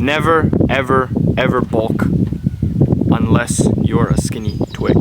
never, ever, ever bulk unless you're a skinny twig.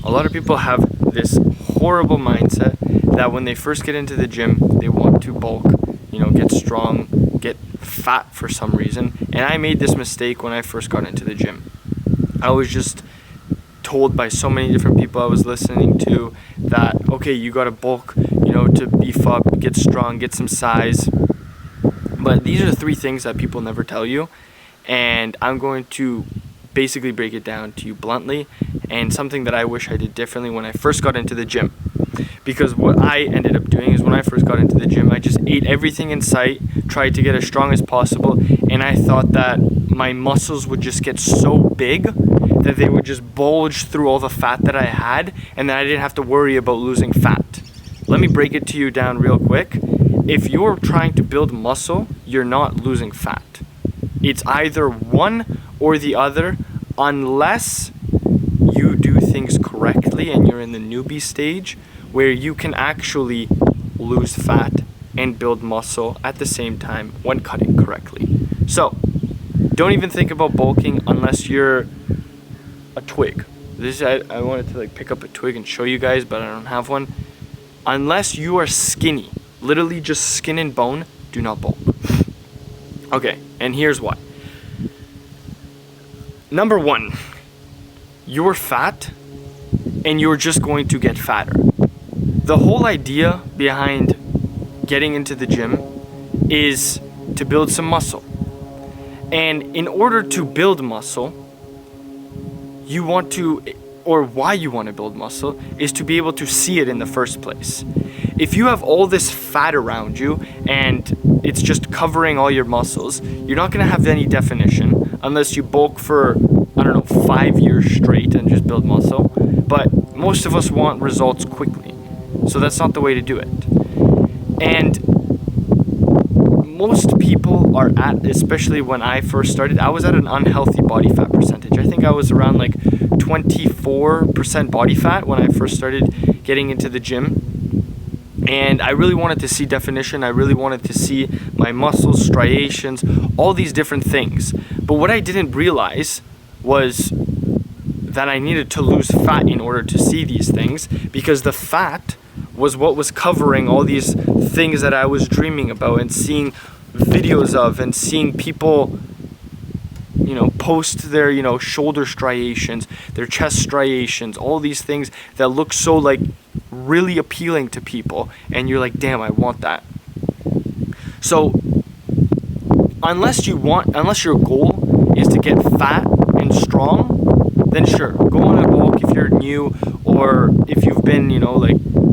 A lot of people have this horrible mindset that when they first get into the gym, they want to bulk, get strong, get fat for some reason. And I made this mistake when I first got into the gym. I was just told by so many different people I was listening to that, okay, you gotta bulk, to beef up, get strong, get some size. But these are the 3 things that people never tell you, and I'm going to basically break it down to you bluntly, and something that I wish I did differently when I first got into the gym. Because what I ended up doing is when I first got into the gym, I just ate everything in sight, tried to get as strong as possible, and I thought that my muscles would just get so big that they would just bulge through all the fat that I had, and that I didn't have to worry about losing fat. Let me break it to you down real quick. If you're trying to build muscle, you're not losing fat. It's either one or the other, unless you do things correctly and you're in the newbie stage where you can actually lose fat and build muscle at the same time when cutting correctly. So, don't even think about bulking unless you're a twig. I wanted to pick up a twig and show you guys, but I don't have one. Unless you are skinny, literally just skin and bone, do not bulk. Okay, and here's why. Number 1, you're fat and you're just going to get fatter. The whole idea behind getting into the gym is to build some muscle. And in order to build muscle, why you want to build muscle is to be able to see it in the first place. If you have all this fat around you and it's just covering all your muscles, you're not going to have any definition unless you bulk for, 5 years straight and just build muscle. But most of us want results quickly, so that's not the way to do it. And most people are especially when I first started, I was at an unhealthy body fat percentage. I think I was around 24% body fat when I first started getting into the gym. And I really wanted to see definition. I really wanted to see my muscles, striations, all these different things. But what I didn't realize was that I needed to lose fat in order to see these things, because the fat was what was covering all these things that I was dreaming about and seeing videos of, and seeing people post their shoulder striations, their chest striations, all these things that look so really appealing to people, and you're like, damn, I want that. So unless your goal is to get fat and strong, then sure, go on a bulk if you're new, or if you've been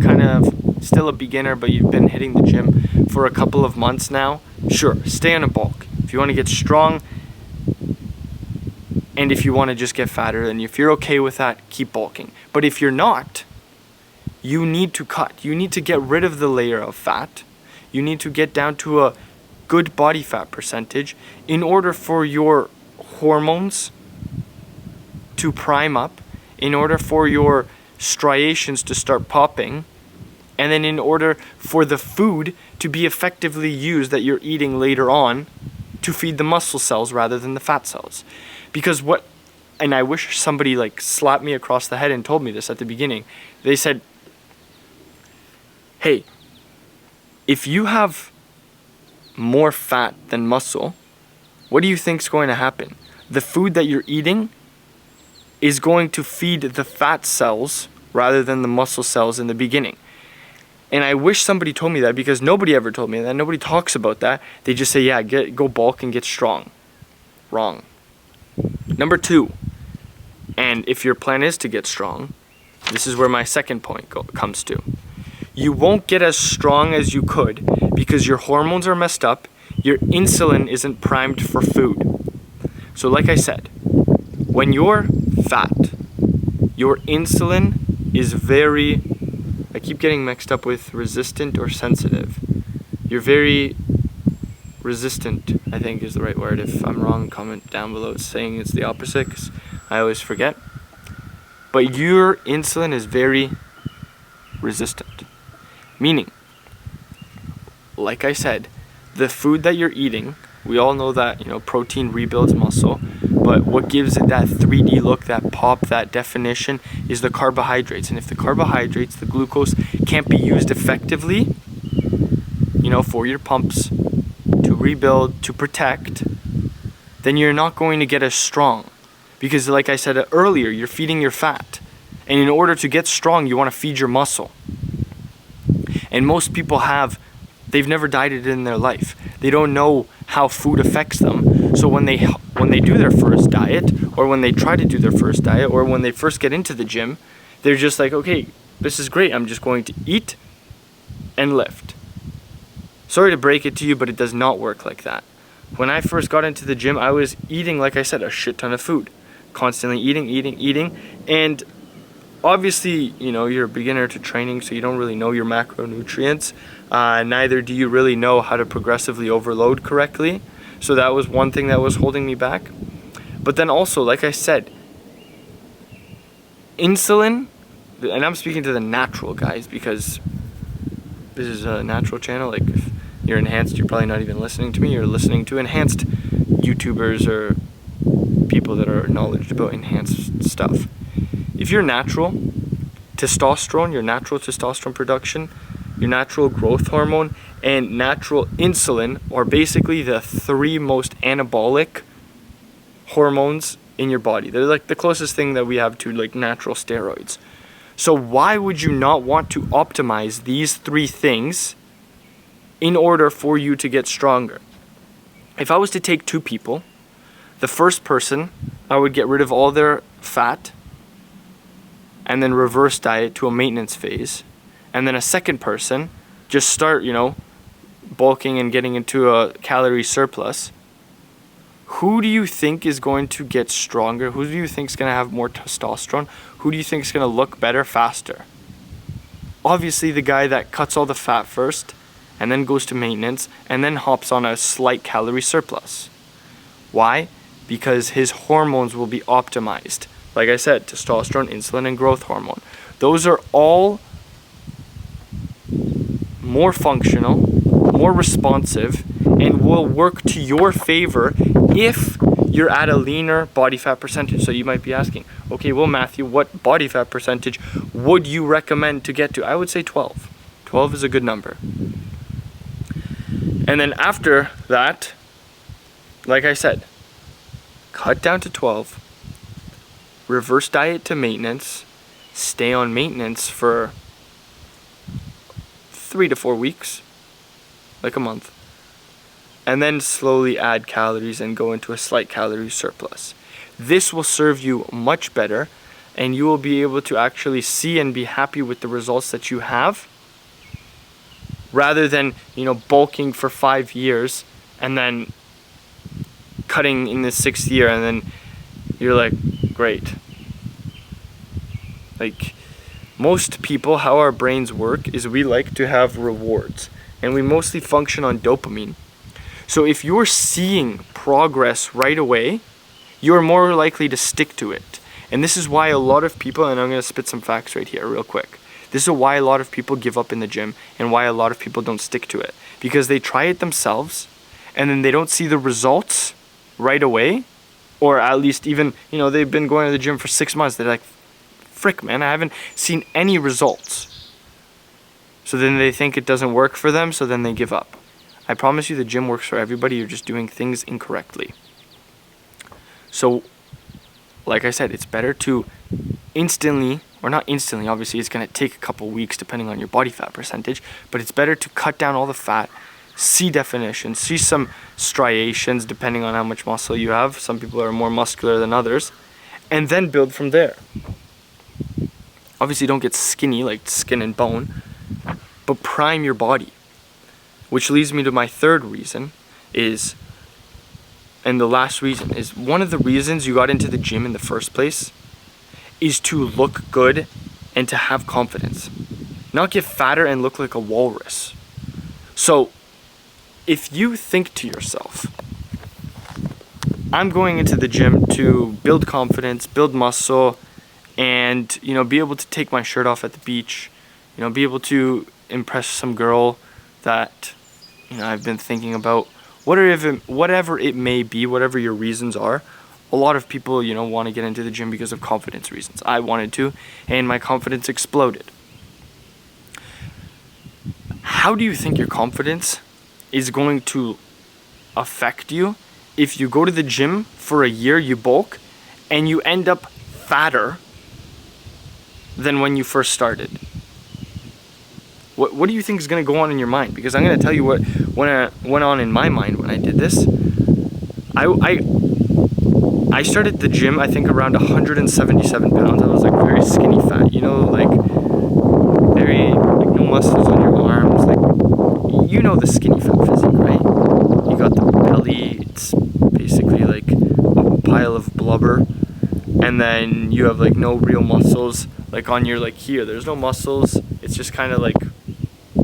kind of still a beginner but you've been hitting the gym for a couple of months now, sure, stay on a bulk. If you want to get strong, and if you want to just get fatter, and if you're okay with that, keep bulking. But if you're not, you need to cut. You need to get rid of the layer of fat. You need to get down to a good body fat percentage in order for your hormones to prime up, in order for your striations to start popping, and then in order for the food to be effectively used that you're eating later on to feed the muscle cells rather than the fat cells. Because and I wish somebody slapped me across the head and told me this at the beginning. They said, hey, if you have more fat than muscle, what do you think's going to happen? The food that you're eating is going to feed the fat cells rather than the muscle cells in the beginning. And I wish somebody told me that, because nobody ever told me that. Nobody talks about that. They just say, yeah, go bulk and get strong. Wrong. Number 2, and if your plan is to get strong, this is where my second point comes to. You won't get as strong as you could because your hormones are messed up, your insulin isn't primed for food. So like I said, when you're fat, your insulin is very, I keep getting mixed up with resistant or sensitive. You're very resistant, I think is the right word. If I'm wrong, comment down below saying it's the opposite, 'cause I always forget. But your insulin is very resistant. Meaning, like I said, the food that you're eating We all know that, you know, protein rebuilds muscle, but what gives it that 3D look, that pop, that definition is the carbohydrates. And if the carbohydrates, the glucose, can't be used effectively, you know, for your pumps to rebuild, to protect, then you're not going to get as strong. Because like I said earlier, you're feeding your fat. And in order to get strong, you want to feed your muscle. And most people they've never dieted in their life. They don't know how food affects them. So when they do their first diet, or when they try to do their first diet, or when they first get into the gym, they're just like, okay, this is great. I'm just going to eat and lift. Sorry to break it to you, but it does not work like that. When I first got into the gym, I was eating, like I said, a shit ton of food. Constantly eating. And obviously, you know, you're a beginner to training, so you don't really know your macronutrients. Neither do you really know how to progressively overload correctly. So that was one thing that was holding me back. But then also, like I said, insulin, and I'm speaking to the natural guys because this is a natural channel. Like, if you're enhanced, you're probably not even listening to me. You're listening to enhanced YouTubers or people that are knowledgeable about enhanced stuff. If you're natural, testosterone, your natural testosterone production, your natural growth hormone, and natural insulin are basically the 3 most anabolic hormones in your body. They're like the closest thing that we have to like natural steroids. So why would you not want to optimize these 3 things in order for you to get stronger? If I was to take 2 people, the first person, I would get rid of all their fat and then reverse diet to a maintenance phase. And then a second person, just start, you know, bulking and getting into a calorie surplus. Who do you think is going to get stronger? Who do you think is going to have more testosterone? Who do you think is going to look better faster? Obviously the guy that cuts all the fat first and then goes to maintenance and then hops on a slight calorie surplus. Why? Because his hormones will be optimized. Like I said, testosterone, insulin, and growth hormone. Those are all more functional, more responsive, and will work to your favor if you're at a leaner body fat percentage. So you might be asking, okay, well, Matthew, what body fat percentage would you recommend to get to? I would say 12. 12 is a good number. And then after that, like I said, cut down to 12, reverse diet to maintenance, stay on maintenance for 3 to 4 weeks, like a month, and then slowly add calories and go into a slight calorie surplus. This will serve you much better, and you will be able to actually see and be happy with the results that you have, rather than, you know, bulking for 5 years and then cutting in the 6th year and then you're like, great. Like, most people, how our brains work is we like to have rewards, and we mostly function on dopamine. So if you're seeing progress right away, you're more likely to stick to it. And this is why a lot of people, and I'm going to spit some facts right here real quick. This is why a lot of people give up in the gym and why a lot of people don't stick to it. Because they try it themselves and then they don't see the results right away, or at least even, you know, they've been going to the gym for 6 months. They're like, frick, man, I haven't seen any results. So then they think it doesn't work for them, so then they give up. I promise you the gym works for everybody. You're just doing things incorrectly. So, like I said, it's better to instantly, or not instantly, obviously it's going to take a couple weeks depending on your body fat percentage, but it's better to cut down all the fat, see definition, see some striations depending on how much muscle you have. Some people are more muscular than others, and then build from there. Obviously don't get skinny, like skin and bone, but prime your body. Which leads me to my third reason is, and the last reason is, one of the reasons you got into the gym in the first place is to look good and to have confidence. Not get fatter and look like a walrus. So if you think to yourself, I'm going into the gym to build confidence, build muscle, and, you know, be able to take my shirt off at the beach, you know, be able to impress some girl that, you know, I've been thinking about whatever it may be, whatever your reasons are. A lot of people, want to get into the gym because of confidence reasons. I wanted to, and my confidence exploded. How do you think your confidence is going to affect you if you go to the gym for a year, you bulk, and you end up fatter than when you first started? What do you think is going to go on in your mind? Because I'm going to tell you what went on in my mind when I did this. I started the gym, I think, around 177 pounds. I was like very skinny fat, like very, like no muscles on your arms, like, the skinny fat physique, right? You got the belly, it's basically like a pile of blubber, and then you have like no real muscles, like on your, like here, there's no muscles, it's just kind of like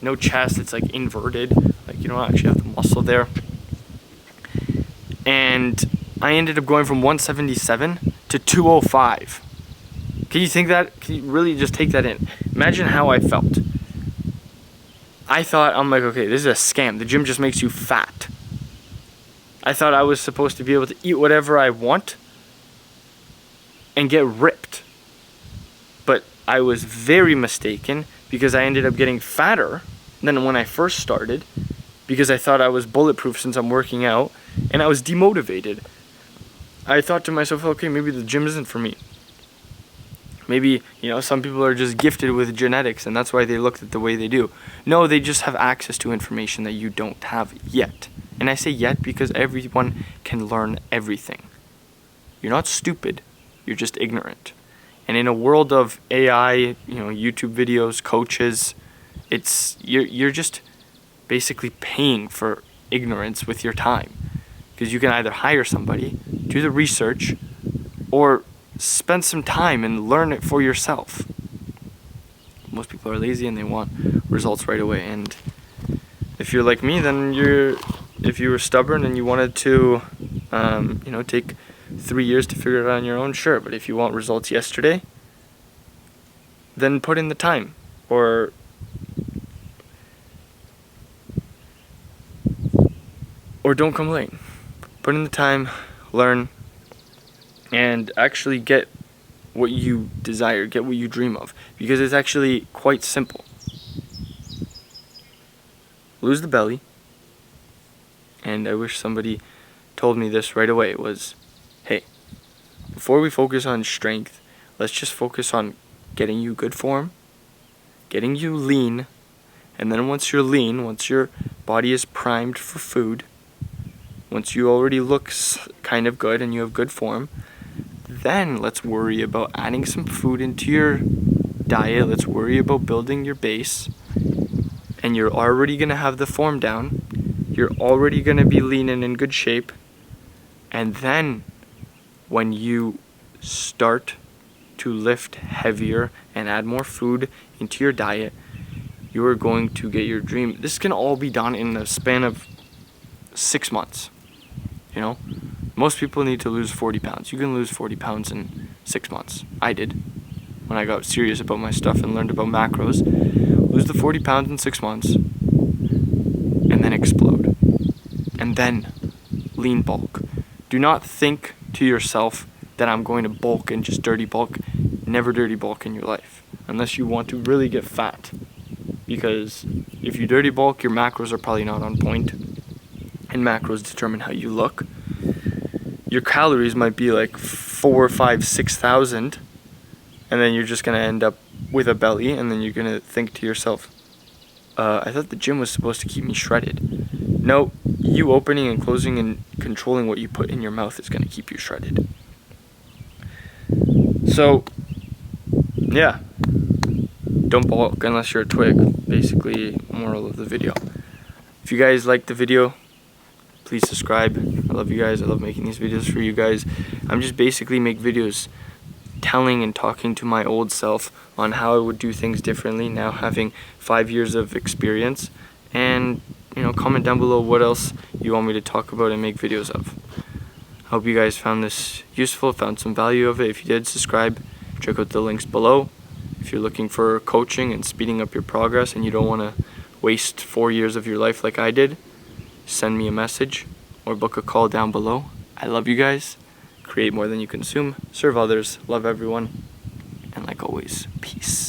no chest, it's like inverted, like you don't actually have the muscle there. And I ended up going from 177 to 205. Can you think that? Can you really just take that in? Imagine how I felt. I'm like, okay, this is a scam. The gym just makes you fat. I thought I was supposed to be able to eat whatever I want and get ripped. But I was very mistaken, because I ended up getting fatter than when I first started, because I thought I was bulletproof since I'm working out, and I was demotivated. I thought to myself, okay, maybe the gym isn't for me. Maybe, some people are just gifted with genetics and that's why they look the way they do. No, they just have access to information that you don't have yet. And I say yet because everyone can learn everything. You're not stupid, you're just ignorant. And in a world of AI, YouTube videos, coaches, you're just basically paying for ignorance with your time. Because you can either hire somebody, do the research, or spend some time and learn it for yourself. Most people are lazy and they want results right away. And if you're like me, then if you were stubborn and you wanted to, take 3 years to figure it out on your own, sure. But if you want results yesterday, then put in the time, or don't come late. Put in the time, learn, and actually get what you desire, get what you dream of, because it's actually quite simple. Lose the belly, and I wish somebody told me this right away, was, hey, before we focus on strength, let's just focus on getting you good form, getting you lean, and then once you're lean, once your body is primed for food, once you already look kind of good and you have good form, then let's worry about adding some food into your diet. Let's worry about building your base. And you're already going to have the form down. You're already going to be lean and in good shape. And then when you start to lift heavier and add more food into your diet, you are going to get your dream. This can all be done in the span of 6 months. Most people need to lose 40 pounds. You can lose 40 pounds in 6 months. I did. When I got serious about my stuff and learned about macros, lose the 40 pounds in 6 months, and then explode. And then lean bulk. Do not think to yourself that I'm going to bulk and just dirty bulk. Never dirty bulk in your life, unless you want to really get fat. Because if you dirty bulk, your macros are probably not on point. And macros determine how you look. Your calories might be like 4, 5, 6,000, and then you're just gonna end up with a belly, and then you're gonna think to yourself, I thought the gym was supposed to keep me shredded. No, you opening and closing and controlling what you put in your mouth is gonna keep you shredded. So, yeah, don't bulk unless you're a twig. Basically, moral of the video. If you guys liked the video, please subscribe. I love you guys. I love making these videos for you guys. I'm just basically make videos telling and talking to my old self on how I would do things differently now, having 5 years of experience. And comment down below what else you want me to talk about and make videos of. I hope you guys found this useful, found some value of it. If you did, subscribe. Check out the links below. If you're looking for coaching and speeding up your progress and you don't want to waste 4 years of your life like I did, send me a message or book a call down below. I love you guys. Create more than you consume. Serve others. Love everyone. And like always, peace.